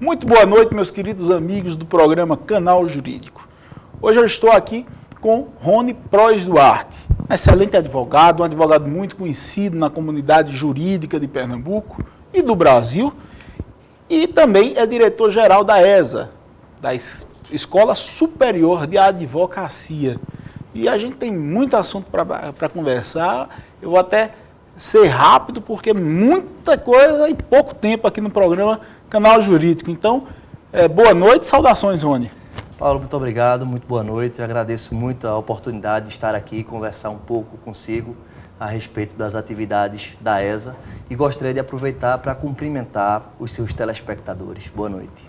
Muito boa noite, meus queridos amigos do programa Canal Jurídico. Hoje eu estou aqui com Rony Prois Duarte, um excelente advogado, um advogado muito conhecido na comunidade jurídica de Pernambuco e do Brasil, e também é diretor-geral da ESA, da Escola Superior de Advocacia. E a gente tem muito assunto para conversar. Eu vou até ser rápido, porque muita coisa em pouco tempo aqui no programa Canal Jurídico. Então, boa noite, saudações, Rony. Paulo, muito obrigado, muito boa noite. Eu agradeço muito a oportunidade de estar aqui e conversar um pouco consigo a respeito das atividades da ESA e gostaria de aproveitar para cumprimentar os seus telespectadores. Boa noite.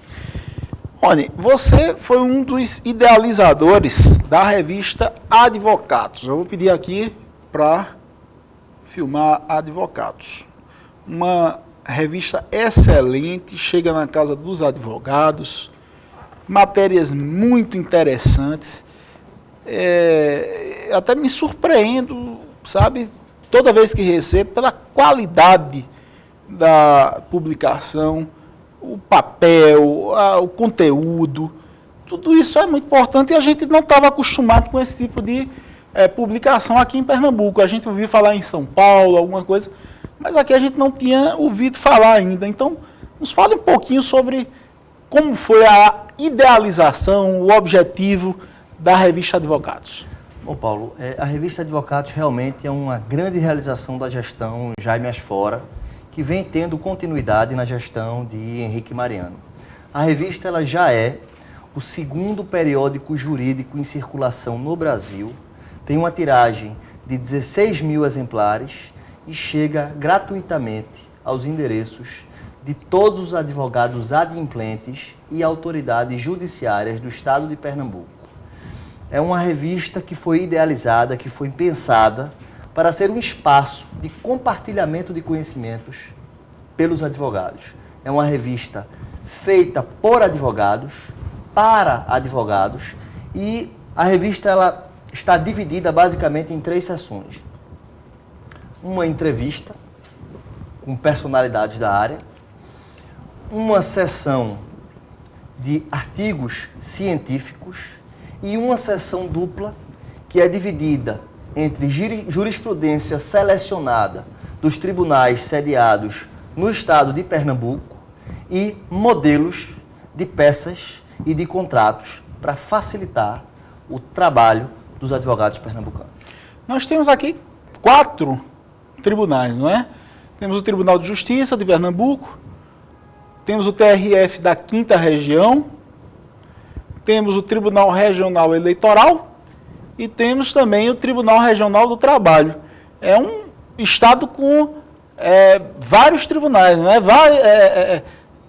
Rony, você foi um dos idealizadores da revista Advocados. Eu vou pedir aqui para filmar Advocados. Uma revista excelente, chega na casa dos advogados, matérias muito interessantes. Até me surpreendo, sabe, toda vez que recebo, pela qualidade da publicação, o papel, o conteúdo, tudo isso é muito importante e a gente não estava acostumado com esse tipo de publicação aqui em Pernambuco. A gente ouvia falar em São Paulo, alguma coisa, mas aqui a gente não tinha ouvido falar ainda. Então, nos fale um pouquinho sobre como foi a idealização, o objetivo da revista Advocados. Bom, Paulo, a revista Advocados realmente é uma grande realização da gestão Jaime Asfora, que vem tendo continuidade na gestão de Henrique Mariano. A revista ela já é o segundo periódico jurídico em circulação no Brasil, tem uma tiragem de 16 mil exemplares e chega gratuitamente aos endereços de todos os advogados adimplentes e autoridades judiciárias do estado de Pernambuco. É uma revista que foi idealizada, que foi pensada para ser um espaço de compartilhamento de conhecimentos pelos advogados. É uma revista feita por advogados, para advogados, e a revista ela está dividida basicamente em 3 sessões. Uma entrevista com personalidades da área, uma sessão de artigos científicos e uma sessão dupla que é dividida entre jurisprudência selecionada dos tribunais sediados no estado de Pernambuco e modelos de peças e de contratos para facilitar o trabalho dos advogados pernambucanos. Nós temos aqui 4 tribunais, não é? Temos o Tribunal de Justiça de Pernambuco, temos o TRF da 5ª Região, temos o Tribunal Regional Eleitoral e temos também o Tribunal Regional do Trabalho. É um estado com vários tribunais, não é?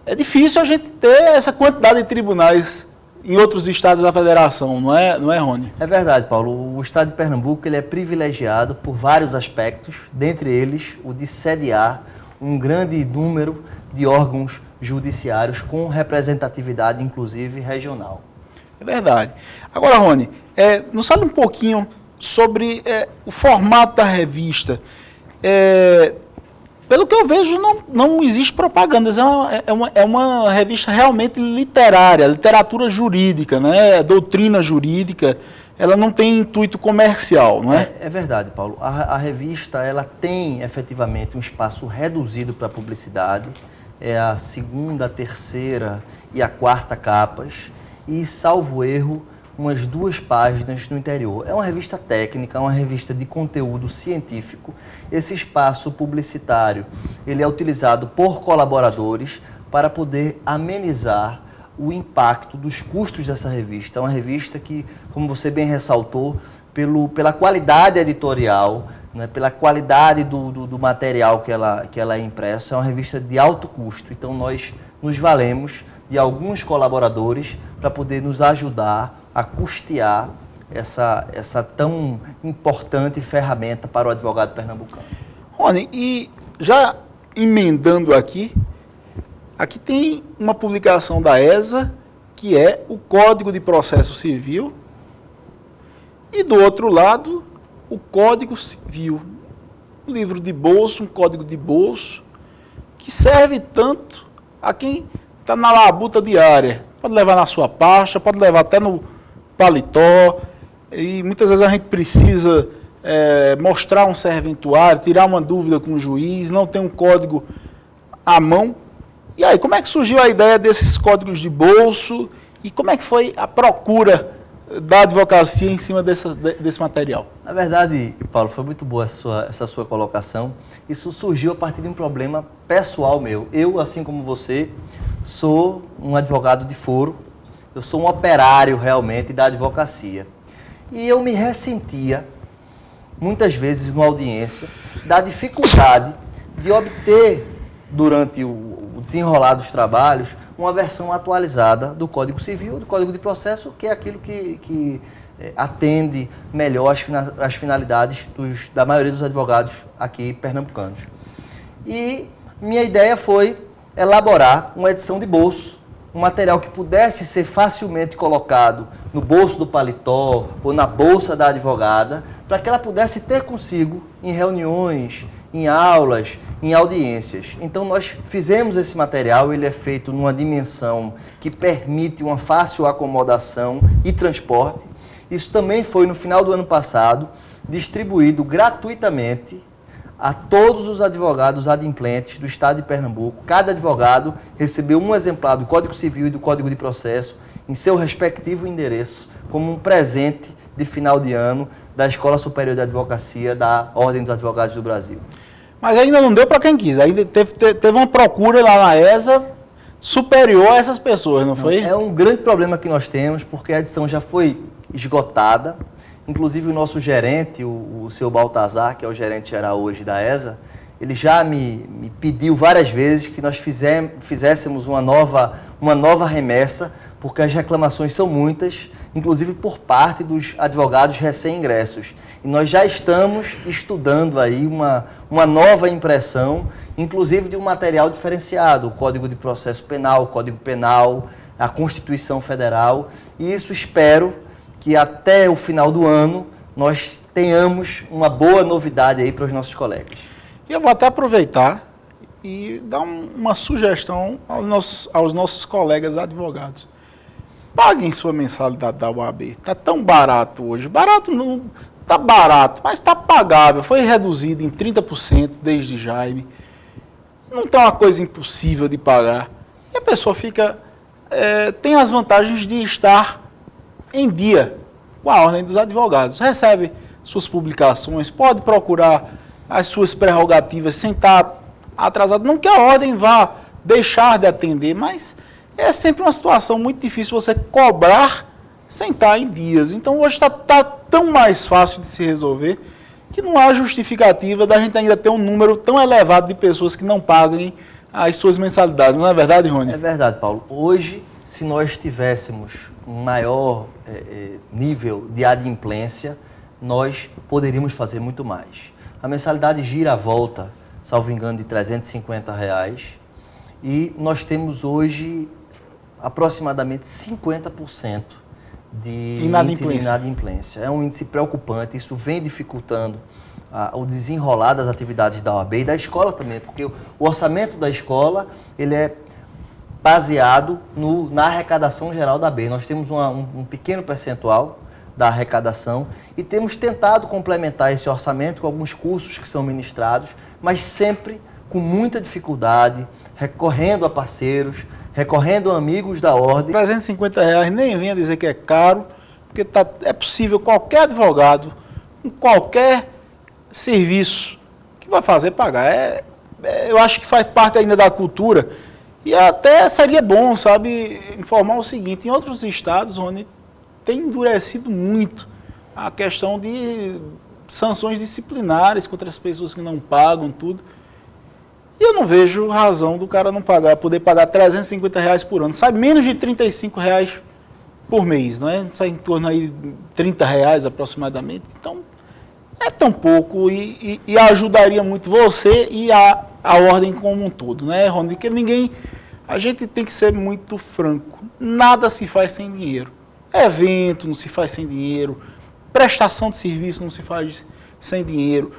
É difícil a gente ter essa quantidade de tribunais em outros estados da federação, não é, Rony? É verdade, Paulo. O estado de Pernambuco ele é privilegiado por vários aspectos, dentre eles o de sediar um grande número de órgãos judiciários com representatividade, inclusive, regional. É verdade. Agora, Rony, nos fale um pouquinho sobre o formato da revista. Pelo que eu vejo, não existe propagandas. É uma revista realmente literária, literatura jurídica, né? Doutrina jurídica. Ela não tem intuito comercial, não é? É verdade, Paulo. A revista ela tem efetivamente um espaço reduzido para publicidade. É a 2ª, a 3ª e a 4ª capas. E, salvo erro, umas 2 páginas no interior. É uma revista técnica, uma revista de conteúdo científico. Esse espaço publicitário ele é utilizado por colaboradores para poder amenizar o impacto dos custos dessa revista. É uma revista que, como você bem ressaltou, pela qualidade editorial, né, pela qualidade do material que ela é impressa, é uma revista de alto custo. Então, nós nos valemos de alguns colaboradores para poder nos ajudar a custear essa tão importante ferramenta para o advogado pernambucano. Rony, e já emendando aqui tem uma publicação da ESA, que é o Código de Processo Civil, e do outro lado, o Código Civil. Um livro de bolso, um código de bolso, que serve tanto a quem está na labuta diária. Pode levar na sua pasta, pode levar até no paletó. E muitas vezes a gente precisa mostrar um serventuário, tirar uma dúvida com o juiz, não tem um código à mão. E aí, como é que surgiu a ideia desses códigos de bolso e como é que foi a procura da advocacia em cima desse material? Na verdade, Paulo, foi muito boa essa sua colocação. Isso surgiu a partir de um problema pessoal meu. Eu, assim como você, sou um advogado de foro, eu sou um operário realmente da advocacia. E eu me ressentia, muitas vezes, numa audiência, da dificuldade de obter, durante o desenrolar dos trabalhos, uma versão atualizada do Código Civil, do Código de Processo, que é aquilo que atende melhor as finalidades da maioria dos advogados aqui pernambucanos. E minha ideia foi elaborar uma edição de bolso, um material que pudesse ser facilmente colocado no bolso do paletó ou na bolsa da advogada, para que ela pudesse ter consigo em reuniões, em aulas, em audiências. Então nós fizemos esse material, ele é feito numa dimensão que permite uma fácil acomodação e transporte. Isso também foi no final do ano passado distribuído gratuitamente a todos os advogados adimplentes do estado de Pernambuco. Cada advogado recebeu um exemplar do Código Civil e do Código de Processo em seu respectivo endereço, como um presente de final de ano da Escola Superior de Advocacia da Ordem dos Advogados do Brasil. Mas ainda não deu para quem quis, ainda teve uma procura lá na ESA superior a essas pessoas, não foi? É um grande problema que nós temos, porque a edição já foi esgotada. Inclusive o nosso gerente, o senhor Baltazar, que é o gerente geral hoje da ESA, ele já me pediu várias vezes que nós fizéssemos uma nova remessa, porque as reclamações são muitas, inclusive por parte dos advogados recém-ingressos. E nós já estamos estudando aí uma nova impressão, inclusive de um material diferenciado, o Código de Processo Penal, o Código Penal, a Constituição Federal, e isso espero que até o final do ano nós tenhamos uma boa novidade aí para os nossos colegas. E eu vou até aproveitar e dar uma sugestão aos nossos colegas advogados. Paguem sua mensalidade da UAB. Está tão barato hoje. Barato não está barato, mas está pagável. Foi reduzido em 30% desde Jaime. Não está uma coisa impossível de pagar. E a pessoa tem as vantagens de estar em dia com a Ordem dos Advogados. Recebe suas publicações, pode procurar as suas prerrogativas sem estar atrasado. Não que a Ordem vá deixar de atender, mas é sempre uma situação muito difícil você cobrar sem estar em dias. Então hoje está tão mais fácil de se resolver que não há justificativa da gente ainda ter um número tão elevado de pessoas que não paguem as suas mensalidades. Não é verdade, Rony? É verdade, Paulo. Hoje, se nós tivéssemos um maior nível de adimplência, nós poderíamos fazer muito mais. A mensalidade gira à volta, salvo engano, de R$350, e nós temos hoje aproximadamente 50% de inadimplência. É um índice preocupante, isso vem dificultando o desenrolar das atividades da OAB e da escola também, porque o orçamento da escola ele é baseado na arrecadação geral da AB. Nós temos um pequeno percentual da arrecadação e temos tentado complementar esse orçamento com alguns cursos que são ministrados, mas sempre com muita dificuldade, recorrendo a parceiros, recorrendo a amigos da Ordem. R$350 nem venha dizer que é caro, porque é possível qualquer advogado, com qualquer serviço que vai fazer pagar. Eu acho que faz parte ainda da cultura. E até seria bom, sabe, informar o seguinte: em outros estados, Rony, tem endurecido muito a questão de sanções disciplinares contra as pessoas que não pagam tudo. E eu não vejo razão do cara não pagar, poder pagar R$350 por ano. Sai menos de R$35 por mês, não é? Sai em torno aí de R$30 aproximadamente. Então, é tão pouco e ajudaria muito você e a Ordem como um todo, né, Rony? Porque a gente tem que ser muito franco. Nada se faz sem dinheiro. Evento não se faz sem dinheiro. Prestação de serviço não se faz sem dinheiro.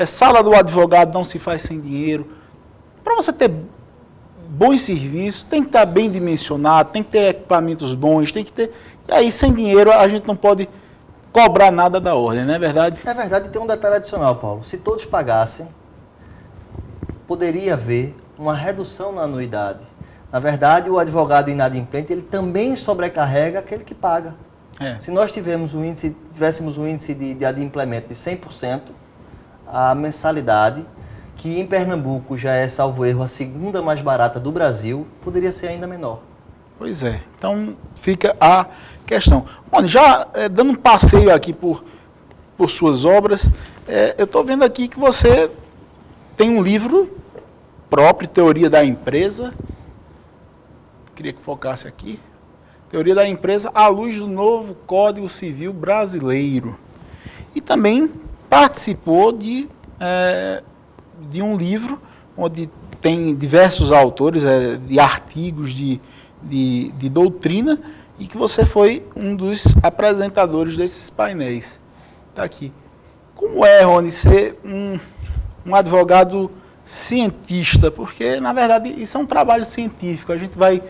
Sala do advogado não se faz sem dinheiro. Para você ter bons serviços, tem que estar bem dimensionado, tem que ter equipamentos bons, tem que ter... E aí, sem dinheiro, a gente não pode cobrar nada da ordem, não é verdade? É verdade, tem um detalhe adicional, Paulo. Se todos pagassem, poderia haver uma redução na anuidade. Na verdade, o advogado inadimplente, ele também sobrecarrega aquele que paga. Se nós tivéssemos um índice de adimplemento de 100%, a mensalidade, que em Pernambuco já é, salvo erro, a segunda mais barata do Brasil, poderia ser ainda menor. Pois é, então fica a questão. Rony, já dando um passeio aqui por suas obras, eu estou vendo aqui que você tem um livro próprio, Teoria da Empresa. Queria que focasse aqui. Teoria da Empresa à luz do novo Código Civil Brasileiro. E também participou de um livro onde tem diversos autores, de artigos de doutrina, e que você foi um dos apresentadores desses painéis. Está aqui. Como é, Rony, ser um advogado cientista? Porque, na verdade, isso é um trabalho científico. A gente vai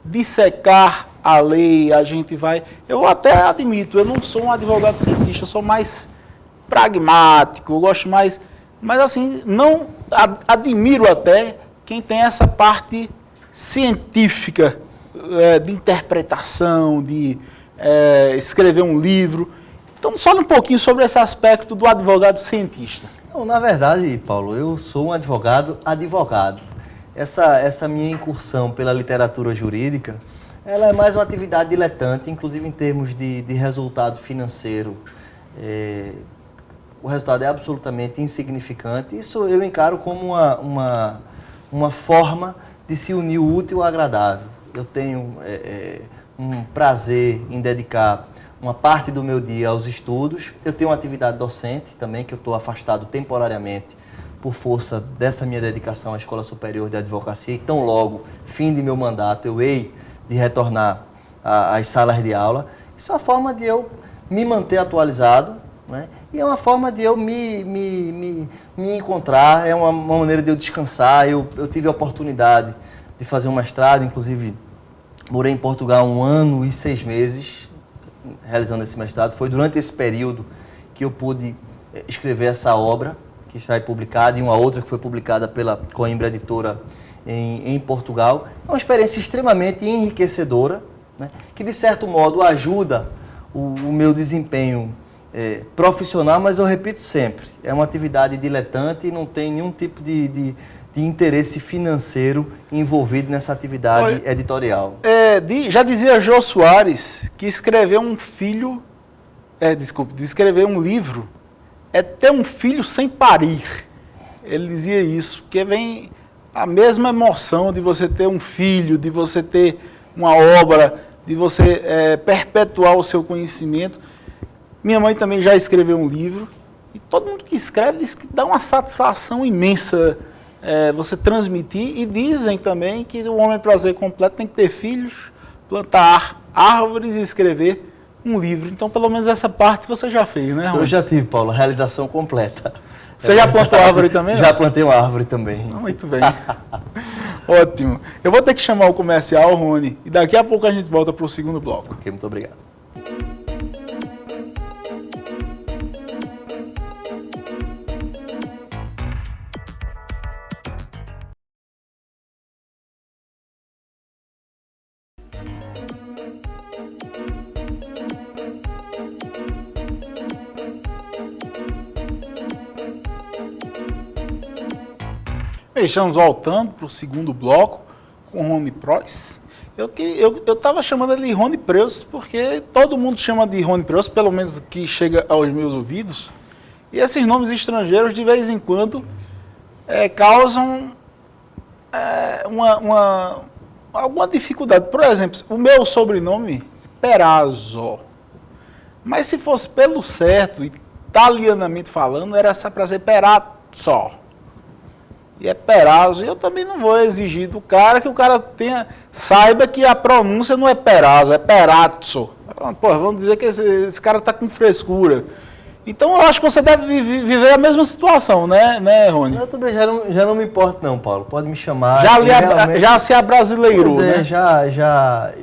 dissecar a lei, a gente vai... Eu até admito, eu não sou um advogado cientista, eu sou mais pragmático, eu gosto mais... Mas, assim, não admiro até quem tem essa parte científica, de interpretação, de escrever um livro. Então, fala um pouquinho sobre esse aspecto do advogado cientista. Não, na verdade, Paulo, eu sou um advogado. Essa minha incursão pela literatura jurídica, ela é mais uma atividade diletante, inclusive em termos de resultado financeiro. O resultado é absolutamente insignificante. Isso eu encaro como uma forma de se unir o útil ao agradável. Eu tenho um prazer em dedicar uma parte do meu dia aos estudos. Eu tenho uma atividade docente também, que eu estou afastado temporariamente por força dessa minha dedicação à Escola Superior de Advocacia. Então, logo, fim de meu mandato, eu hei de retornar às salas de aula. Isso é uma forma de eu me manter atualizado, né? E é uma forma de eu me encontrar, é uma maneira de eu descansar. Eu tive a oportunidade de fazer um mestrado, inclusive morei em Portugal 1 ano e 6 meses realizando esse mestrado. Foi durante esse período que eu pude escrever essa obra, que está aí publicada, e uma outra que foi publicada pela Coimbra Editora em Portugal. É uma experiência extremamente enriquecedora, né, que de certo modo ajuda o meu desempenho profissional, mas eu repito sempre, é uma atividade diletante e não tem nenhum tipo de interesse financeiro envolvido nessa atividade editorial. Já dizia Jô Soares que escrever escrever um livro é ter um filho sem parir. Ele dizia isso, porque vem a mesma emoção de você ter um filho, de você ter uma obra, de você perpetuar o seu conhecimento. Minha mãe também já escreveu um livro, e todo mundo que escreve diz que dá uma satisfação imensa você transmitir, e dizem também que o homem prazer completo tem que ter filhos, plantar árvores e escrever um livro. Então, pelo menos essa parte você já fez, né, Rony? Eu já tive, Paulo, a realização completa. Você já plantou árvore também? Já plantei uma árvore também. Muito bem. Ótimo. Eu vou ter que chamar o comercial, Rony, e daqui a pouco a gente volta para o segundo bloco. Ok, muito obrigado. Estamos voltando para o segundo bloco com o Rony Preuss. Eu estava chamando ele de Rony Preuss porque todo mundo chama de Rony Preuss, pelo menos que chega aos meus ouvidos. E esses nomes estrangeiros, de vez em quando, causam alguma dificuldade. Por exemplo, o meu sobrenome é Perazzo. Mas se fosse pelo certo, italianamente falando, era só para ser Perazzo. E é Perazzo, e eu também não vou exigir do cara que o cara saiba que a pronúncia não é Perazzo, é Perazzo. Pô, vamos dizer que esse cara está com frescura. Então eu acho que você deve viver a mesma situação, né, Rony? Eu também já não me importo não, Paulo. Pode me chamar. Já se abrasileirou, pois é, né?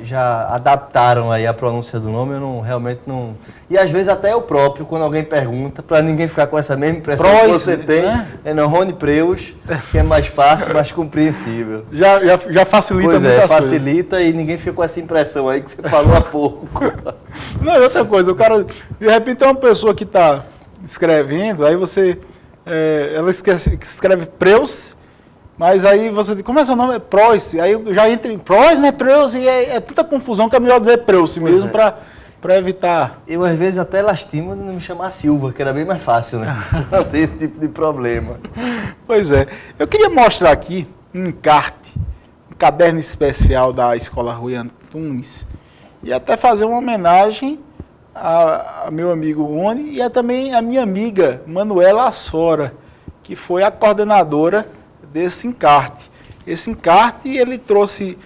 já adaptaram aí a pronúncia do nome, realmente não... E às vezes até eu próprio, quando alguém pergunta, para ninguém ficar com essa mesma impressão que você tem, né? Rony Preus, que é mais fácil, mais compreensível. Já facilita pois muitas coisas. Facilita e ninguém fica com essa impressão aí que você falou há pouco. Não, e outra coisa, o cara, de repente tem uma pessoa que está escrevendo, aí você, ela escreve Preus, mas aí você diz, como é seu nome? É Preuss, aí já entra em Preuss, né, Preus, e é tanta confusão que é melhor dizer Preus mesmo, para evitar. Eu às vezes até lastimo de não me chamar Silva, que era bem mais fácil, né? Não tem esse tipo de problema. Pois é. Eu queria mostrar aqui um encarte, um caderno especial da Escola Rui Antunes, e até fazer uma homenagem a meu amigo Rony e também a minha amiga Manuela Asfora, que foi a coordenadora desse encarte. Esse encarte, ele trouxe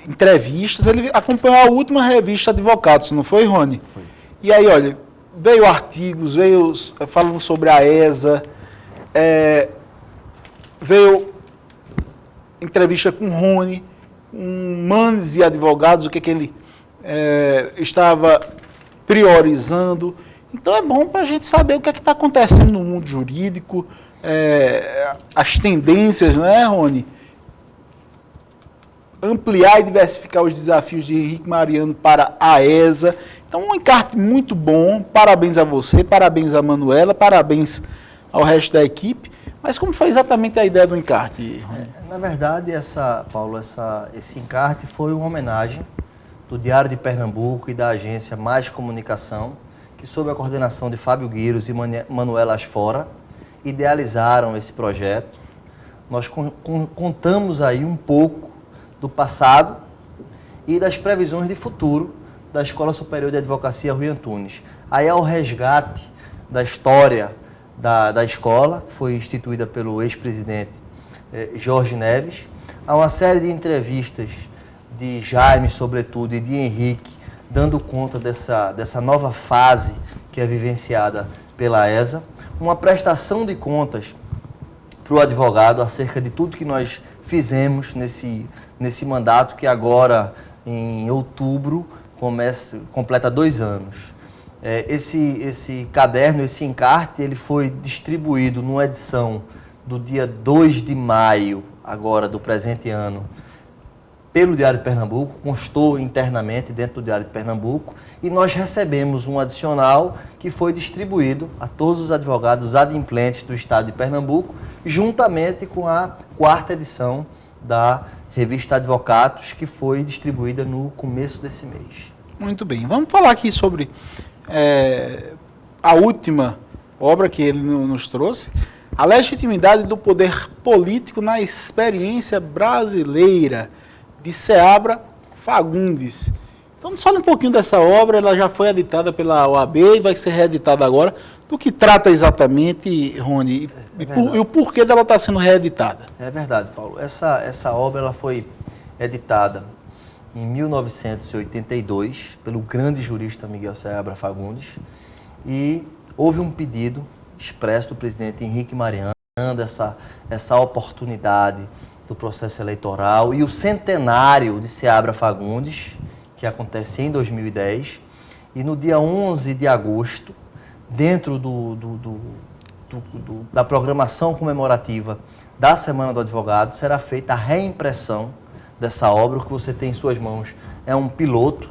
entrevistas, ele acompanhou a última revista Advocados, não foi, Rony? Foi. E aí, olha, veio artigos, veio falando sobre a ESA, veio entrevista com Rony, com Manes e advogados, o que ele estava priorizando. Então é bom para a gente saber o que está acontecendo no mundo jurídico, as tendências, não é, Rony? Ampliar e diversificar os desafios de Henrique Mariano para a ESA. Então, um encarte muito bom. Parabéns a você, parabéns a Manuela, parabéns ao resto da equipe. Mas como foi exatamente a ideia do encarte, Rony? Na verdade, Paulo, esse encarte foi uma homenagem do Diário de Pernambuco e da agência Mais Comunicação, que sob a coordenação de Fábio Guiros e Manuela Asfora, idealizaram esse projeto. Nós contamos aí um pouco do passado e das previsões de futuro da Escola Superior de Advocacia Rui Antunes. Aí é o resgate da história da escola, que foi instituída pelo ex-presidente Jorge Neves. Há uma série de entrevistas de Jaime, sobretudo, e de Henrique, dando conta dessa nova fase que é vivenciada pela ESA. Uma prestação de contas para o advogado acerca de tudo que nós fizemos nesse mandato que agora, em outubro, completa 2 anos. Esse caderno, esse encarte, ele foi distribuído numa edição do dia 2 de maio, agora do presente ano, pelo Diário de Pernambuco, constou internamente dentro do Diário de Pernambuco, e nós recebemos um adicional que foi distribuído a todos os advogados adimplentes do Estado de Pernambuco, juntamente com a 4ª edição da revista Advocados, que foi distribuída no começo desse mês. Muito bem. Vamos falar aqui sobre a última obra que ele nos trouxe, A Legitimidade do Poder Político na Experiência Brasileira, de Seabra Fagundes. Então, nos fala um pouquinho dessa obra. Ela já foi editada pela OAB e vai ser reeditada agora. Do que trata exatamente, Rony? E o porquê dela estar sendo reeditada? É verdade, Paulo. Essa obra ela foi editada em 1982 pelo grande jurista Miguel Seabra Fagundes, e houve um pedido expresso do presidente Henrique Mariano, essa oportunidade do processo eleitoral e o centenário de Seabra Fagundes, que acontece em 2010, e no dia 11 de agosto, dentro da programação comemorativa da Semana do Advogado, será feita a reimpressão dessa obra. O que você tem em suas mãos é um piloto,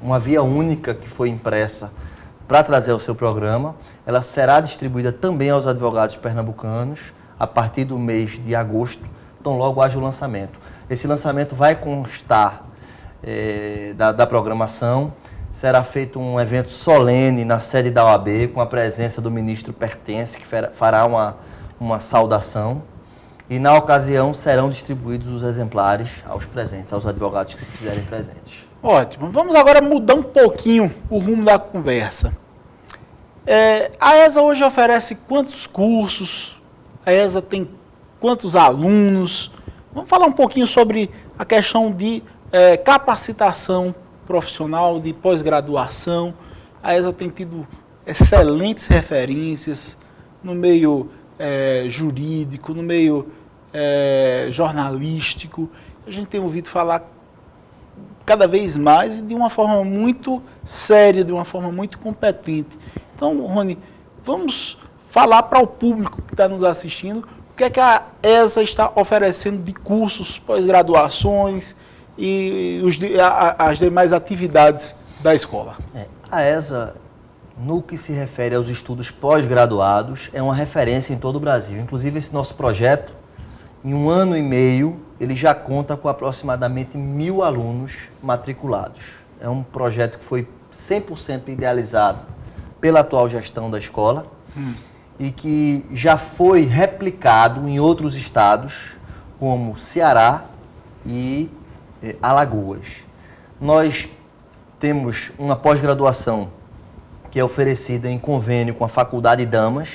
uma via única que foi impressa para trazer ao seu programa. Ela será distribuída também aos advogados pernambucanos a partir do mês de agosto, então logo haja o lançamento. Esse lançamento vai constar da programação. Será feito um evento solene na sede da OAB, com a presença do ministro Pertence, que fará uma saudação. E, na ocasião, serão distribuídos os exemplares aos presentes, aos advogados que se fizerem presentes. Ótimo. Vamos agora mudar um pouquinho o rumo da conversa. A ESA hoje oferece quantos cursos? A ESA tem quantos alunos? Vamos falar um pouquinho sobre a questão de capacitação profissional, de pós-graduação. A ESA tem tido excelentes referências no meio jurídico, no meio jornalístico. A gente tem ouvido falar cada vez mais de uma forma muito séria, de uma forma muito competente. Então, Rony, vamos falar para o público que está nos assistindo o que é que a ESA está oferecendo de cursos, pós-graduações e as demais atividades da escola. A ESA, no que se refere aos estudos pós-graduados, é uma referência em todo o Brasil. Inclusive, esse nosso projeto, em 1 ano e meio, ele já conta com aproximadamente 1.000 alunos matriculados. É um projeto que foi 100% idealizado pela atual gestão da escola e que já foi replicado em outros estados, como Ceará e Alagoas. Nós temos uma pós-graduação que é oferecida em convênio com a Faculdade Damas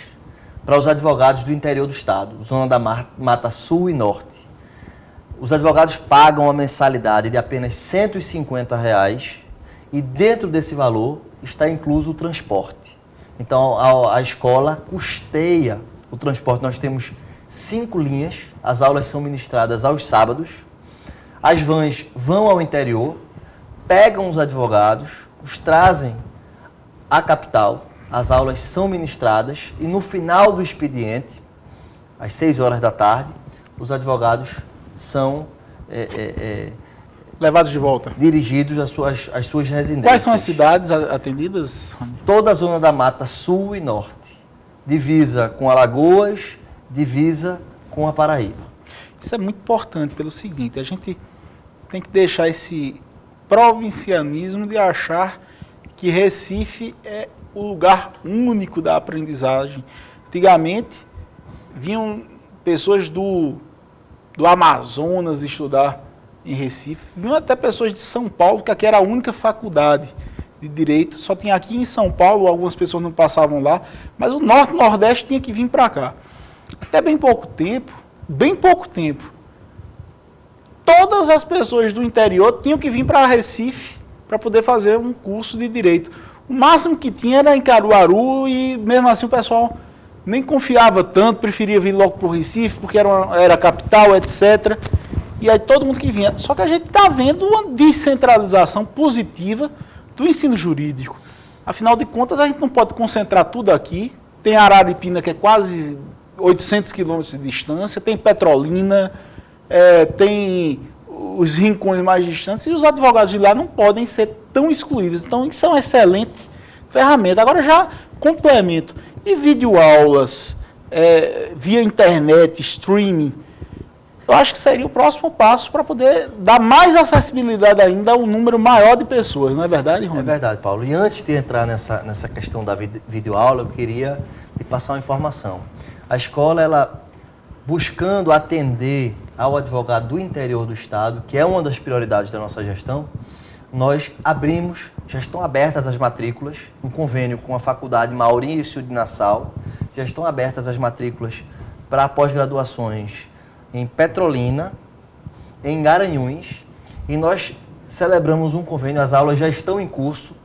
para os advogados do interior do estado, Zona da Mata Sul e Norte. Os advogados pagam uma mensalidade de apenas R$ 150 e dentro desse valor está incluso o transporte. Então a escola custeia o transporte. Nós temos 5 linhas, as aulas são ministradas aos sábados, as vans vão ao interior, pegam os advogados, os trazem à capital, as aulas são ministradas e no final do expediente, às 6 horas da tarde, os advogados são levados de volta, dirigidos às suas residências. Quais são as cidades atendidas? Toda a Zona da Mata Sul e Norte, divisa com Alagoas, divisa com a Paraíba. Isso é muito importante pelo seguinte, a gente tem que deixar esse provincianismo de achar que Recife é o lugar único da aprendizagem. Antigamente, vinham pessoas do Amazonas estudar em Recife, vinham até pessoas de São Paulo, que aqui era a única faculdade de Direito, só tinha aqui em São Paulo, algumas pessoas não passavam lá, mas o Norte e Nordeste tinha que vir para cá. Até bem pouco tempo, todas as pessoas do interior tinham que vir para Recife para poder fazer um curso de Direito. O máximo que tinha era em Caruaru e mesmo assim o pessoal nem confiava tanto, preferia vir logo para o Recife, porque era capital, etc. E aí todo mundo que vinha. Só que a gente está vendo uma descentralização positiva do ensino jurídico. Afinal de contas, a gente não pode concentrar tudo aqui. Tem Araripina, que é quase 800 quilômetros de distância, tem Petrolina, tem os rincões mais distantes, e os advogados de lá não podem ser tão excluídos. Então, isso é uma excelente ferramenta. Agora, já complemento. E videoaulas, via internet, streaming, eu acho que seria o próximo passo para poder dar mais acessibilidade ainda a um número maior de pessoas, não é verdade, Rony? É verdade, Paulo. E antes de entrar nessa questão da videoaula, eu queria lhe passar uma informação. A escola, ela buscando atender ao advogado do interior do estado, que é uma das prioridades da nossa gestão, nós já estão abertas as matrículas, em convênio com a Faculdade Maurício de Nassau, já estão abertas as matrículas para pós-graduações em Petrolina, em Garanhuns, e nós celebramos um convênio, as aulas já estão em curso,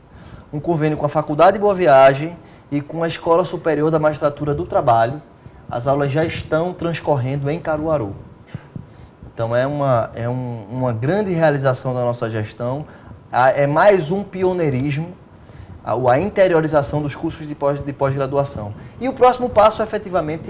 um convênio com a Faculdade Boa Viagem e com a Escola Superior da Magistratura do Trabalho. As aulas já estão transcorrendo em Caruaru. Então é uma grande realização da nossa gestão, é mais um pioneirismo, a interiorização dos cursos de pós-graduação. E o próximo passo efetivamente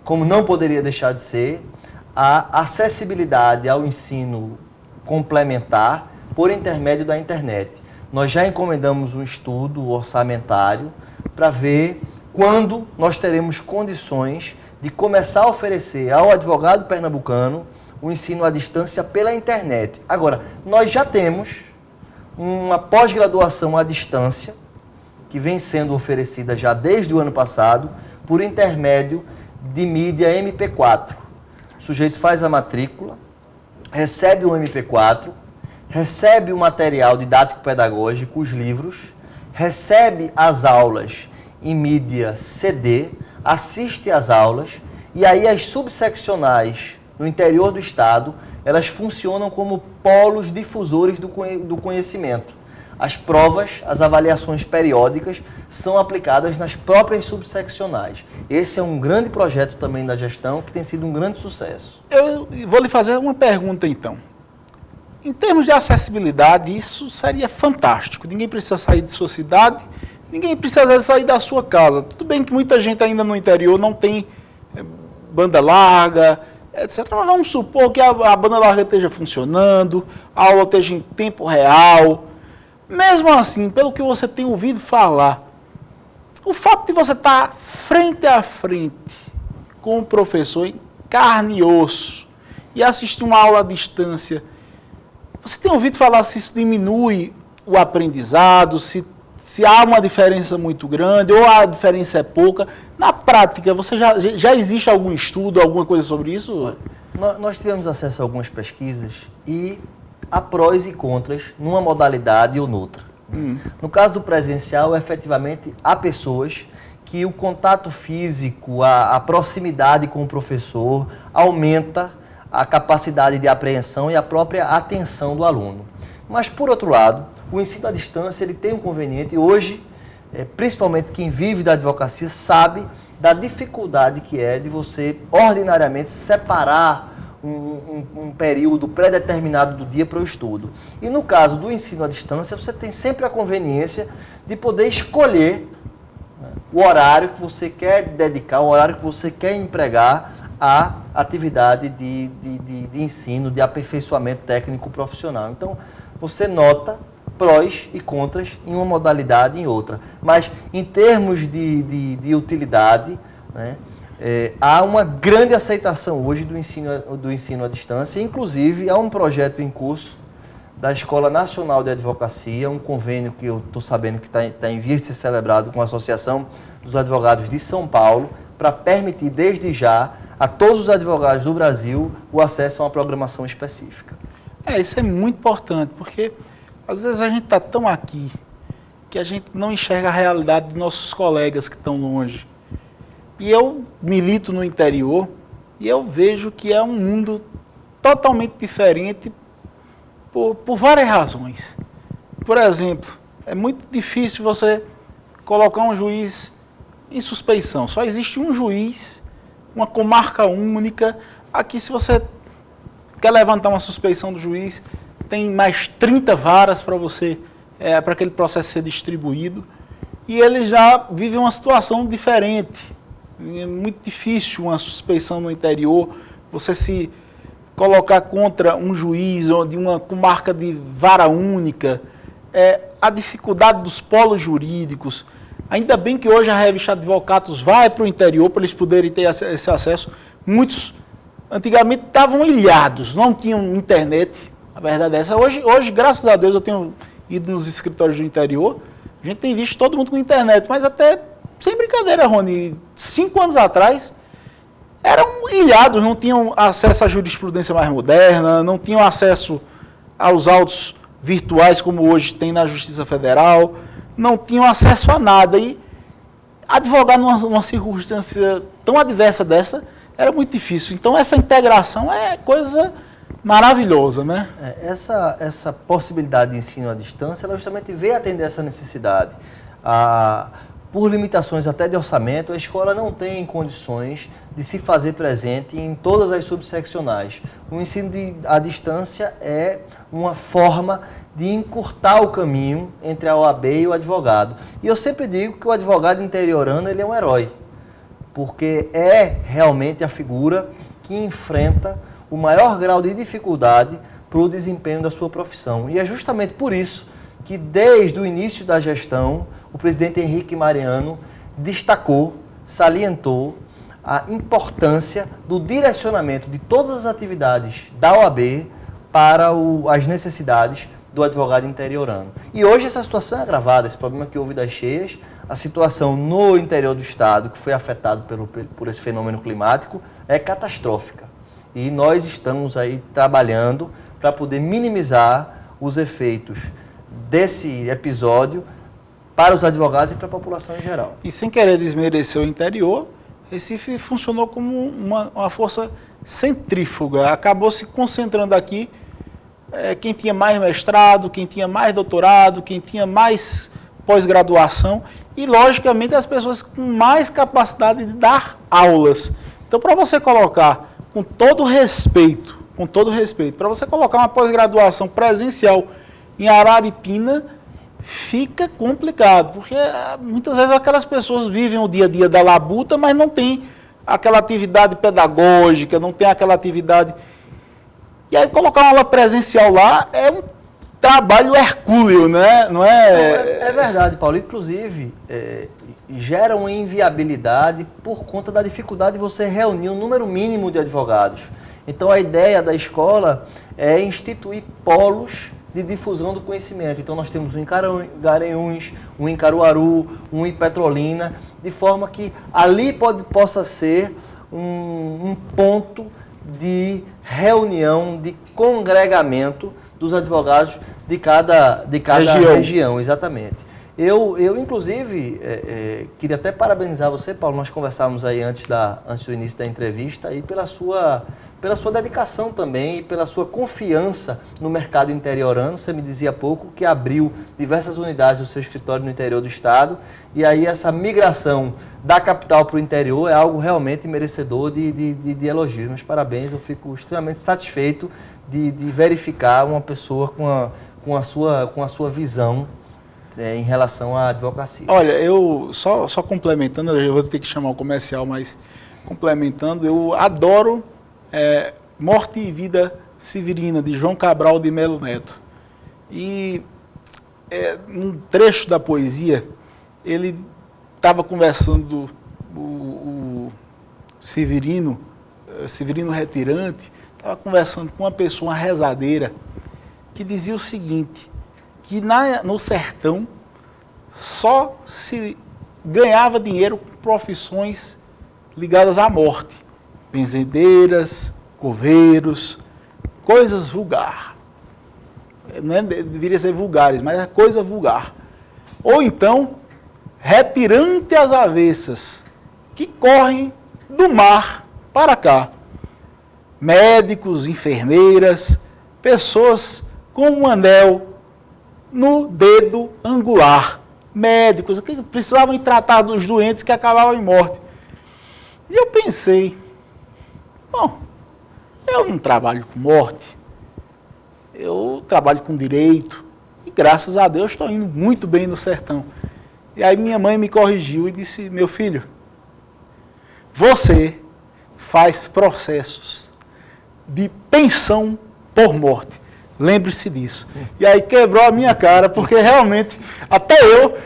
como não poderia deixar de ser, a acessibilidade ao ensino complementar por intermédio da internet. Nós já encomendamos um estudo orçamentário para ver quando nós teremos condições de começar a oferecer ao advogado pernambucano o ensino à distância pela internet. Agora, nós já temos uma pós-graduação à distância, que vem sendo oferecida já desde o ano passado, por intermédio de mídia MP4. O sujeito faz a matrícula, recebe o MP4, recebe o material didático-pedagógico, os livros, recebe as aulas em mídia CD, assiste às aulas, e aí as subseccionais no interior do estado, elas funcionam como polos difusores do conhecimento. As provas, as avaliações periódicas são aplicadas nas próprias subseccionais. Esse é um grande projeto também da gestão que tem sido um grande sucesso. Eu vou lhe fazer uma pergunta então. Em termos de acessibilidade, isso seria fantástico. Ninguém precisa sair de sua cidade, ninguém precisa sair da sua casa. Tudo bem que muita gente ainda no interior não tem banda larga, etc. Mas vamos supor que a banda larga esteja funcionando, a aula esteja em tempo real. Mesmo assim, pelo que você tem ouvido falar, o fato de você estar frente a frente com o professor em carne e osso e assistir uma aula à distância, você tem ouvido falar se isso diminui o aprendizado, se há uma diferença muito grande ou a diferença é pouca? Na prática, você já existe algum estudo, alguma coisa sobre isso? Nós tivemos acesso a algumas pesquisas e há prós e contras numa modalidade ou noutra. No caso do presencial, efetivamente, há pessoas que o contato físico, a proximidade com o professor aumenta a capacidade de apreensão e a própria atenção do aluno. Mas, por outro lado, o ensino à distância ele tem um conveniente e hoje, principalmente quem vive da advocacia, sabe da dificuldade que é de você, ordinariamente, separar um período pré-determinado do dia para o estudo. E no caso do ensino à distância, você tem sempre a conveniência de poder escolher o horário que você quer dedicar, o horário que você quer empregar à atividade de ensino, de aperfeiçoamento técnico profissional. Então, você nota prós e contras em uma modalidade e em outra. Mas, em termos de utilidade, né, há uma grande aceitação hoje do ensino à distância. Inclusive, há um projeto em curso da Escola Nacional de Advocacia, um convênio que eu estou sabendo que está em vias de ser celebrado com a Associação dos Advogados de São Paulo, para permitir, desde já, a todos os advogados do Brasil o acesso a uma programação específica. Isso é muito importante, porque às vezes a gente está tão aqui que a gente não enxerga a realidade de nossos colegas que estão longe. E eu milito no interior e eu vejo que é um mundo totalmente diferente por várias razões. Por exemplo, é muito difícil você colocar um juiz em suspeição. Só existe um juiz, uma comarca única. Aqui, se você quer levantar uma suspeição do juiz, tem mais 30 varas para você, para aquele processo ser distribuído. E ele já vive uma situação diferente. É muito difícil uma suspeição no interior, você se colocar contra um juiz ou de uma comarca de vara única. A dificuldade dos polos jurídicos. Ainda bem que hoje a revista Advocatus vai para o interior para eles poderem ter esse acesso. Muitos antigamente estavam ilhados, não tinham internet. A verdade é essa. Hoje, graças a Deus, eu tenho ido nos escritórios do interior, a gente tem visto todo mundo com internet, mas até, sem brincadeira, Rony, 5 anos atrás, eram ilhados, não tinham acesso à jurisprudência mais moderna, não tinham acesso aos autos virtuais como hoje tem na Justiça Federal, não tinham acesso a nada. E advogar numa circunstância tão adversa dessa era muito difícil. Então, essa integração é coisa maravilhosa, né? Essa possibilidade de ensino à distância, ela justamente veio atender essa necessidade. Por limitações até de orçamento, a escola não tem condições de se fazer presente em todas as subseccionais. O ensino à distância é uma forma de encurtar o caminho entre a OAB e o advogado. E eu sempre digo que o advogado interiorano ele é um herói, porque é realmente a figura que enfrenta o maior grau de dificuldade para o desempenho da sua profissão. E é justamente por isso que, desde o início da gestão, o presidente Henrique Mariano destacou, salientou a importância do direcionamento de todas as atividades da OAB para as necessidades do advogado interiorano. E hoje essa situação é agravada, esse problema que houve das cheias, a situação no interior do estado, que foi afetado por esse fenômeno climático, é catastrófica. E nós estamos aí trabalhando para poder minimizar os efeitos desse episódio para os advogados e para a população em geral. E sem querer desmerecer o interior, Recife funcionou como uma força centrífuga, acabou se concentrando aqui quem tinha mais mestrado, quem tinha mais doutorado, quem tinha mais pós-graduação e, logicamente, as pessoas com mais capacidade de dar aulas. Então, para você colocar, com todo respeito, para você colocar uma pós-graduação presencial em Araripina, fica complicado, porque muitas vezes aquelas pessoas vivem o dia a dia da labuta, mas não tem aquela atividade pedagógica, não tem aquela atividade... E aí colocar uma aula presencial lá é um trabalho hercúleo, né? Não é... É verdade, Paulo. Inclusive, gera uma inviabilidade por conta da dificuldade de você reunir um número mínimo de advogados. Então, a ideia da escola é instituir polos de difusão do conhecimento. Então, nós temos um em Garanhuns, um em Caruaru, um em Petrolina, de forma que ali possa ser um ponto de reunião, de congregamento dos advogados de cada região. Exatamente. Eu inclusive, queria até parabenizar você, Paulo. Nós conversávamos aí antes do início da entrevista e pela sua dedicação também e pela sua confiança no mercado interiorano. Você me dizia há pouco que abriu diversas unidades do seu escritório no interior do estado e aí essa migração da capital para o interior é algo realmente merecedor de elogios. Meus parabéns, eu fico extremamente satisfeito de verificar uma pessoa com a sua visão em relação à advocacia. Olha, eu só complementando, eu vou ter que chamar o comercial, mas complementando, eu adoro Morte e Vida Severina, de João Cabral de Melo Neto. E num trecho da poesia, ele estava conversando, o Severino retirante, estava conversando com uma pessoa, uma rezadeira, que dizia o seguinte, que no sertão só se ganhava dinheiro com profissões ligadas à morte. Benzedeiras, coveiros, coisas vulgar. Não deveria ser vulgares, mas é coisa vulgar. Ou então, retirante às avessas, que correm do mar para cá. Médicos, enfermeiras, pessoas com um anel no dedo angular. Médicos que precisavam tratar dos doentes que acabavam em morte. E eu pensei, bom, eu não trabalho com morte, eu trabalho com direito e graças a Deus estou indo muito bem no sertão. E aí minha mãe me corrigiu e disse, meu filho, você faz processos de pensão por morte. Lembre-se disso. E aí quebrou a minha cara, porque realmente, até eu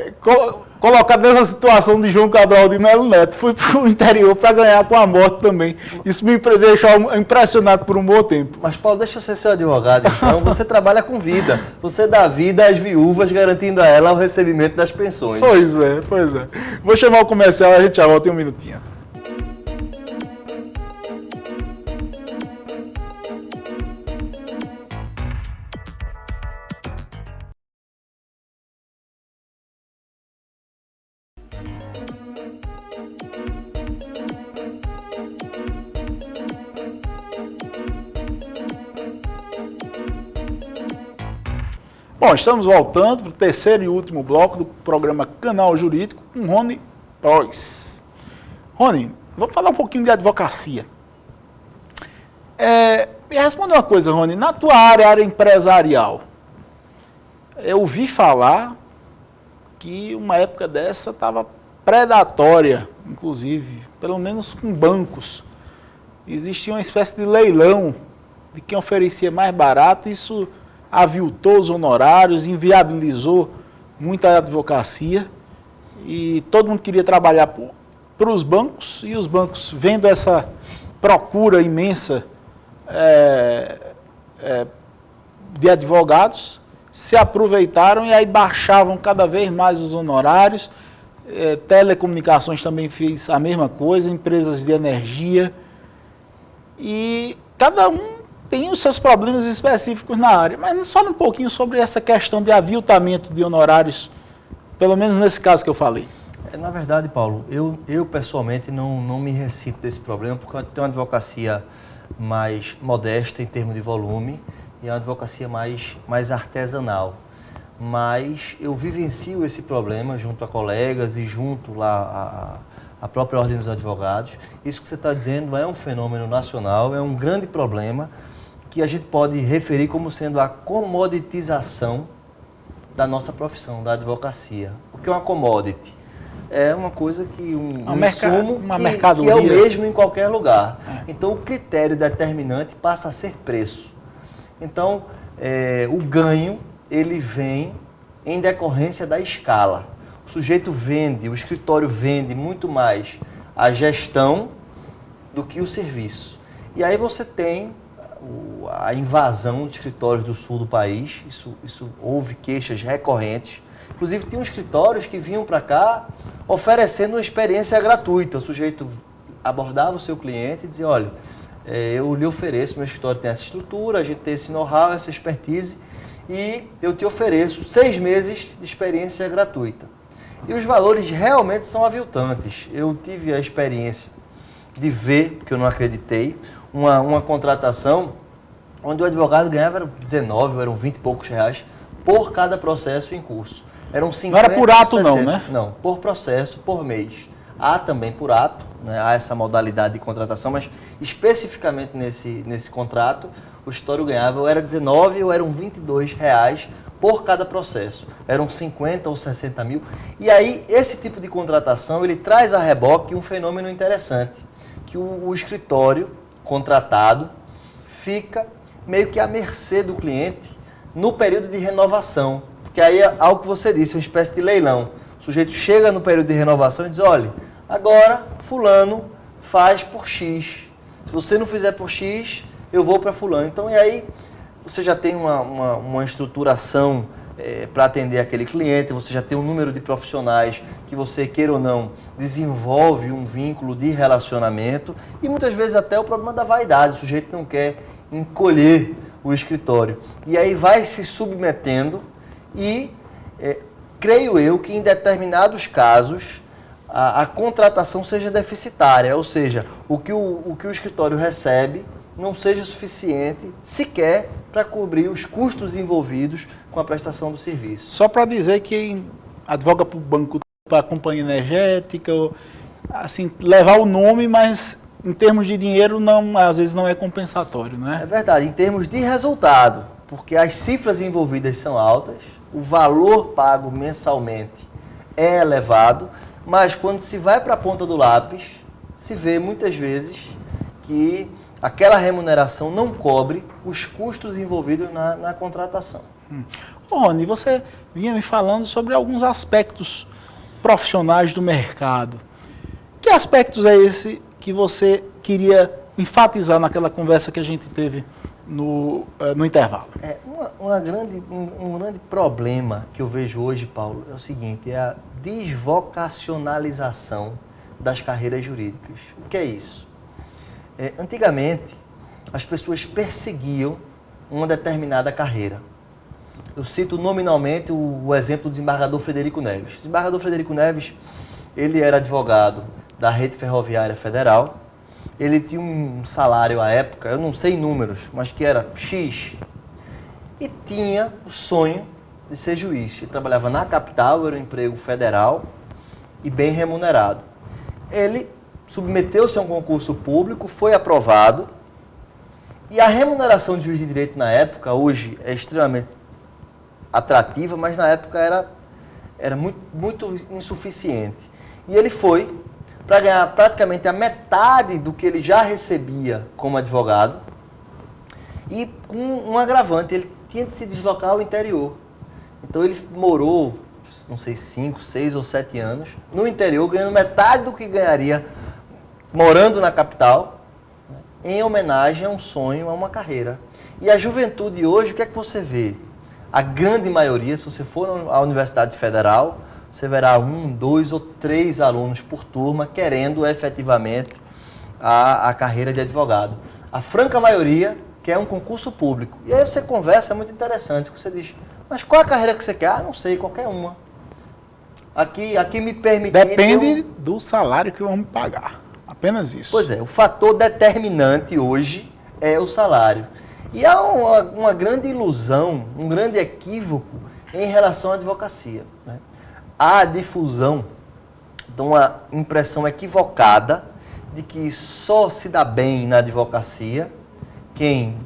estou colocado nessa situação de João Cabral de Melo Neto. Fui para o interior para ganhar com a morte também. Isso me deixou impressionado por um bom tempo. Mas, Paulo, deixa eu ser seu advogado, então. Você trabalha com vida. Você dá vida às viúvas, garantindo a ela o recebimento das pensões. Pois é. Vou chamar o comercial e a gente já volta em um minutinho. Bom, estamos voltando para o terceiro e último bloco do programa Canal Jurídico com Rony Prois. Rony, vamos falar um pouquinho de advocacia. Me responde uma coisa, Rony, na tua área empresarial, eu ouvi falar que uma época dessa estava predatória, inclusive, pelo menos com bancos. Existia uma espécie de leilão de quem oferecia mais barato, isso aviltou os honorários, inviabilizou muita advocacia e todo mundo queria trabalhar para os bancos e os bancos, vendo essa procura imensa de advogados, se aproveitaram e aí baixavam cada vez mais os honorários. Telecomunicações também fez a mesma coisa, empresas de energia, e cada um tem os seus problemas específicos na área, mas só um pouquinho sobre essa questão de aviltamento de honorários, pelo menos nesse caso que eu falei. Na verdade, Paulo, eu pessoalmente não me ressinto desse problema, porque eu tenho uma advocacia mais modesta em termos de volume e é uma advocacia mais artesanal. Mas eu vivencio esse problema junto a colegas e junto lá a própria Ordem dos Advogados. Isso que você está dizendo é um fenômeno nacional, é um grande problema que a gente pode referir como sendo a comoditização da nossa profissão, da advocacia. O que é uma commodity? É uma coisa que insumo que é o mesmo em qualquer lugar. Então o critério determinante passa a ser preço. Então o ganho ele vem em decorrência da escala. O sujeito vende, o escritório vende muito mais a gestão do que o serviço. E aí você tem a invasão de escritórios do sul do país, isso houve queixas recorrentes. Inclusive, tinham escritórios que vinham para cá oferecendo uma experiência gratuita. O sujeito abordava o seu cliente e dizia, olha, eu lhe ofereço, meu escritório tem essa estrutura, a gente tem esse know-how, essa expertise, e eu te ofereço 6 meses de experiência gratuita. E os valores realmente são aviltantes. Eu tive a experiência de ver, porque eu não acreditei, uma contratação onde o advogado ganhava 19 ou eram 20 e poucos reais por cada processo em curso. Eram 50, não era por ato 60, não, né? Não, por processo, por mês. Há também por ato, né? Há essa modalidade de contratação, mas especificamente nesse contrato, o escritório ganhava ou era 19 ou eram 22 reais por cada processo. Eram 50 ou 60 mil. E aí, esse tipo de contratação, ele traz a reboque um fenômeno interessante, que o escritório contratado fica meio que à mercê do cliente no período de renovação. Que aí é algo que você disse, uma espécie de leilão. O sujeito chega no período de renovação e diz, olha, agora fulano faz por X. Se você não fizer por X, eu vou para fulano. Então, e aí você já tem uma estruturação para atender aquele cliente, você já tem um número de profissionais que você, queira ou não, desenvolve um vínculo de relacionamento e muitas vezes até o problema da vaidade, o sujeito não quer encolher o escritório. E aí vai se submetendo e creio eu que em determinados casos a contratação seja deficitária, ou seja, o que o escritório recebe não seja suficiente sequer para cobrir os custos envolvidos com a prestação do serviço. Só para dizer que quem advoga para o banco, para a companhia energética, assim, levar o nome, mas em termos de dinheiro, não, às vezes não é compensatório, né? É verdade, em termos de resultado, porque as cifras envolvidas são altas, o valor pago mensalmente é elevado, mas quando se vai para a ponta do lápis, se vê muitas vezes que aquela remuneração não cobre os custos envolvidos na contratação. Rony, você vinha me falando sobre alguns aspectos profissionais do mercado. Que aspectos é esse que você queria enfatizar naquela conversa que a gente teve no intervalo? Um grande problema que eu vejo hoje, Paulo, é o seguinte, é a desvocacionalização das carreiras jurídicas. O que é isso? Antigamente, as pessoas perseguiam uma determinada carreira. Eu cito nominalmente o exemplo do desembargador Frederico Neves. O desembargador Frederico Neves, ele era advogado da Rede Ferroviária Federal. Ele tinha um salário à época, eu não sei em números, mas que era X. E tinha o sonho de ser juiz. Ele trabalhava na capital, era um emprego federal e bem remunerado. Ele submeteu-se a um concurso público, foi aprovado, e a remuneração de juiz de direito na época, hoje é extremamente atrativa, mas na época era muito insuficiente. E ele foi para ganhar praticamente a metade do que ele já recebia como advogado, e com um agravante, ele tinha de se deslocar ao interior. Então ele morou, não sei, 5, 6 ou 7 anos no interior, ganhando metade do que ganharia morando na capital, em homenagem a um sonho, a uma carreira. E a juventude hoje, o que é que você vê? A grande maioria, se você for à Universidade Federal, você verá 1, 2 ou 3 alunos por turma querendo efetivamente a carreira de advogado. A franca maioria quer um concurso público. E aí você conversa, é muito interessante, você diz, mas qual a carreira que você quer? Ah, não sei, qualquer uma. Aqui me permite... Depende do salário que vão me pagar. Apenas isso. Pois é, o fator determinante hoje é o salário. E há uma grande ilusão, um grande equívoco em relação à advocacia, né? Há a difusão de uma impressão equivocada de que só se dá bem na advocacia quem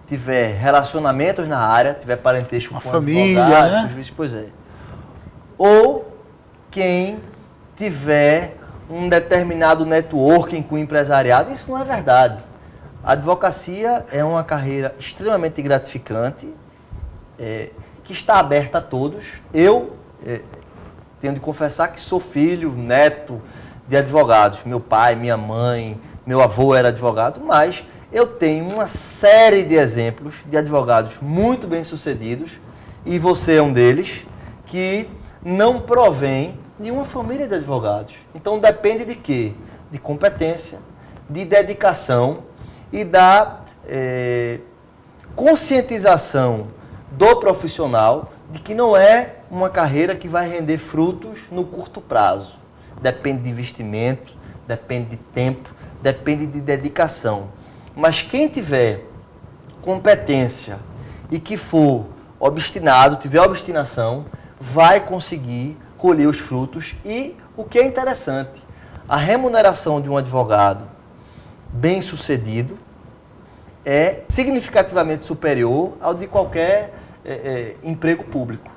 tiver relacionamentos na área, tiver parentesco com família, advogado, né? com juiz, pois é. Ou quem tiver um determinado networking com o empresariado. Isso não é verdade. A advocacia é uma carreira extremamente gratificante, que está aberta a todos. Eu tenho de confessar que sou filho, neto de advogados. Meu pai, minha mãe, meu avô era advogado, mas eu tenho uma série de exemplos de advogados muito bem-sucedidos, e você é um deles, que não provém de uma família de advogados. Então depende de quê? De competência, de dedicação e da conscientização do profissional de que não é uma carreira que vai render frutos no curto prazo. Depende de investimento, depende de tempo, depende de dedicação. Mas quem tiver competência e que for obstinado, tiver obstinação, vai conseguir colher os frutos. E o que é interessante, a remuneração de um advogado bem-sucedido é significativamente superior ao de qualquer emprego público.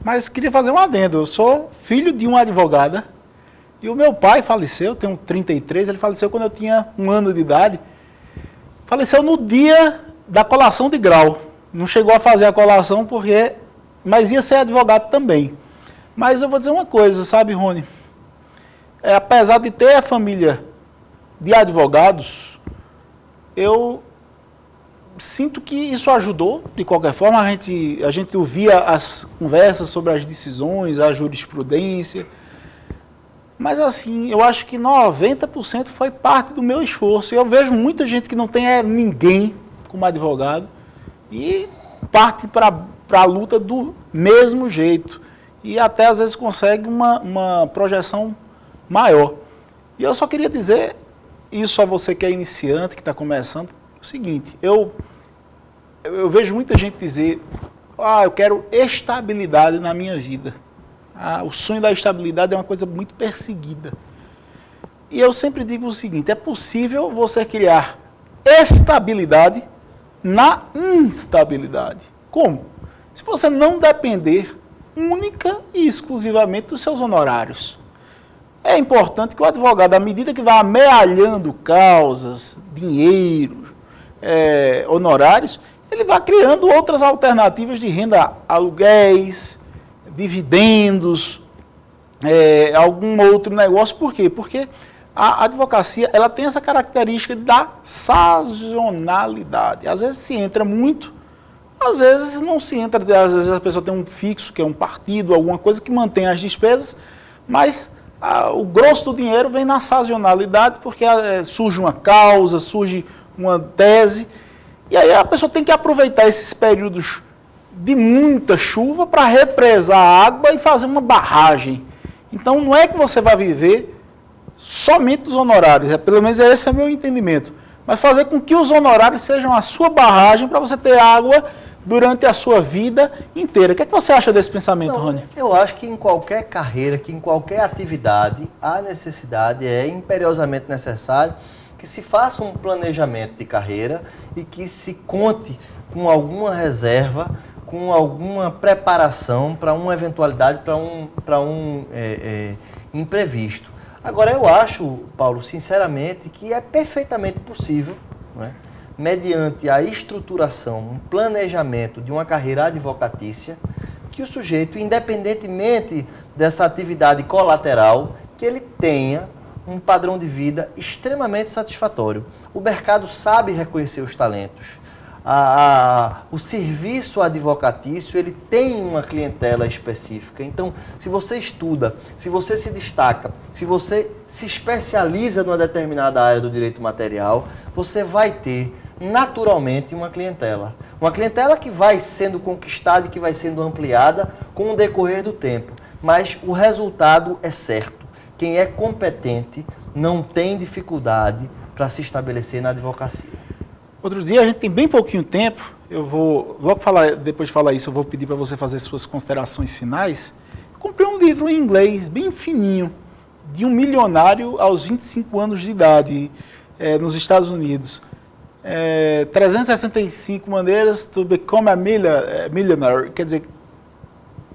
Mas queria fazer um adendo. Eu sou filho de uma advogada e o meu pai faleceu, eu tenho 33, ele faleceu quando eu tinha 1 ano de idade. Faleceu no dia da colação de grau. Não chegou a fazer a colação mas ia ser advogado também. Mas eu vou dizer uma coisa, sabe, Rony? Apesar de ter a família de advogados, eu sinto que isso ajudou, de qualquer forma. A gente ouvia as conversas sobre as decisões, a jurisprudência, mas assim, eu acho que 90% foi parte do meu esforço. Eu vejo muita gente que não tem ninguém como advogado e parte para a luta do mesmo jeito. E até às vezes consegue uma projeção maior. E eu só queria dizer isso a você que é iniciante, que está começando, o seguinte: eu vejo muita gente dizer, eu quero estabilidade na minha vida. O sonho da estabilidade é uma coisa muito perseguida. E eu sempre digo o seguinte: é possível você criar estabilidade na instabilidade. Como? Se você não depender única e exclusivamente dos seus honorários. É importante que o advogado, à medida que vai amealhando causas, dinheiro, honorários, ele vá criando outras alternativas de renda, aluguéis, dividendos, algum outro negócio. Por quê? Porque a advocacia ela tem essa característica da sazonalidade. Às vezes se entra muito, às vezes não se entra, às vezes a pessoa tem um fixo, que é um partido, alguma coisa que mantém as despesas, mas o grosso do dinheiro vem na sazonalidade, porque surge uma causa, surge uma tese, e aí a pessoa tem que aproveitar esses períodos de muita chuva para represar a água e fazer uma barragem. Então não é que você vai viver somente dos honorários, pelo menos esse é o meu entendimento, mas fazer com que os honorários sejam a sua barragem para você ter água durante a sua vida inteira. O que é que você acha desse pensamento, Rony? Eu acho que em qualquer carreira, que em qualquer atividade, a necessidade é imperiosamente necessário que se faça um planejamento de carreira e que se conte com alguma reserva, com alguma preparação para uma eventualidade, para um imprevisto. Agora, eu acho, Paulo, sinceramente, que é perfeitamente possível, não é? Mediante a estruturação, um planejamento de uma carreira advocatícia, que o sujeito, independentemente dessa atividade colateral, que ele tenha um padrão de vida extremamente satisfatório. O mercado sabe reconhecer os talentos. O serviço advocatício, ele tem uma clientela específica. Então, se você estuda, se você se destaca, se você se especializa numa determinada área do direito material, você vai ter naturalmente uma clientela. Uma clientela que vai sendo conquistada e que vai sendo ampliada com o decorrer do tempo. Mas o resultado é certo. Quem é competente não tem dificuldade para se estabelecer na advocacia. Outro dia, a gente tem bem pouquinho tempo, eu vou, logo falar, depois de falar isso, eu vou pedir para você fazer suas considerações finais. Eu comprei um livro em inglês, bem fininho, de um milionário aos 25 anos de idade, nos Estados Unidos. 365 maneiras to become a millionaire, quer dizer,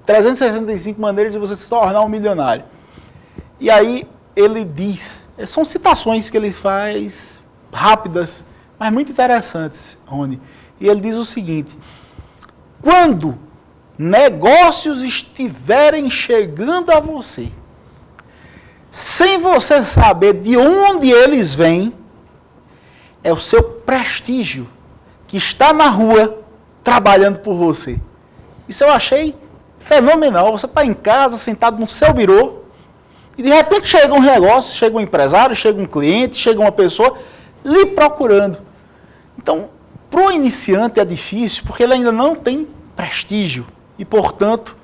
365 maneiras de você se tornar um milionário. E aí ele diz, são citações que ele faz rápidas, mas muito interessantes, Rony. E ele diz o seguinte: quando negócios estiverem chegando a você, sem você saber de onde eles vêm, é o seu prestígio que está na rua trabalhando por você. Isso eu achei fenomenal. Você está em casa, sentado no seu birô, e de repente chega um negócio, chega um empresário, chega um cliente, chega uma pessoa lhe procurando. Então, para o iniciante é difícil, porque ele ainda não tem prestígio. E, portanto,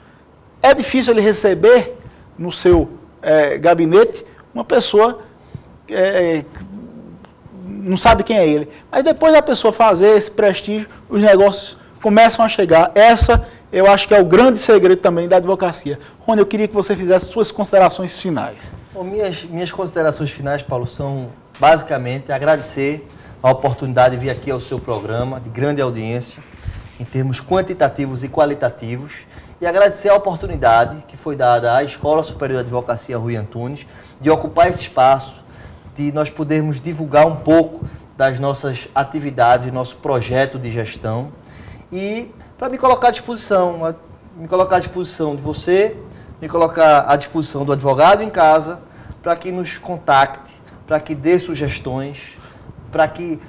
é difícil ele receber no seu gabinete uma pessoa não sabe quem é ele. Mas depois da pessoa fazer esse prestígio, os negócios começam a chegar. Essa, eu acho que é o grande segredo também da advocacia. Rony, eu queria que você fizesse suas considerações finais. Bom, minhas considerações finais, Paulo, são basicamente agradecer a oportunidade de vir aqui ao seu programa, de grande audiência, em termos quantitativos e qualitativos, e agradecer a oportunidade que foi dada à Escola Superior de Advocacia Rui Antunes de ocupar esse espaço, de nós podermos divulgar um pouco das nossas atividades, nosso projeto de gestão, e para me colocar à disposição de você, me colocar à disposição do advogado em casa, para que nos contacte, para que dê sugestões, para que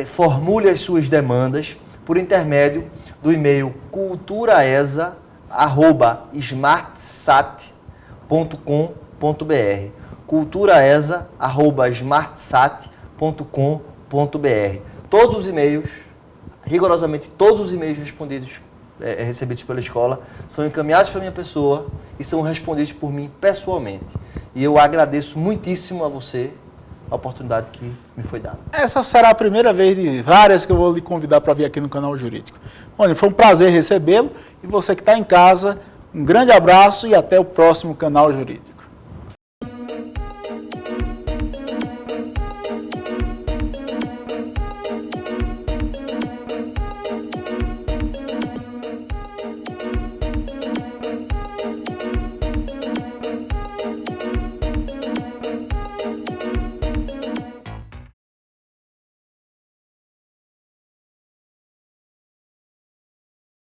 formule as suas demandas por intermédio do e-mail culturaesa@smartsat.com.br, culturaesa@smartsat.com.br. Todos os e-mails, rigorosamente todos os e-mails recebidos pela escola, são encaminhados para minha pessoa e são respondidos por mim pessoalmente. E eu agradeço muitíssimo a você a oportunidade que me foi dada. Essa será a primeira vez de várias que eu vou lhe convidar para vir aqui no Canal Jurídico. Rony, foi um prazer recebê-lo, e você que está em casa, um grande abraço e até o próximo Canal Jurídico.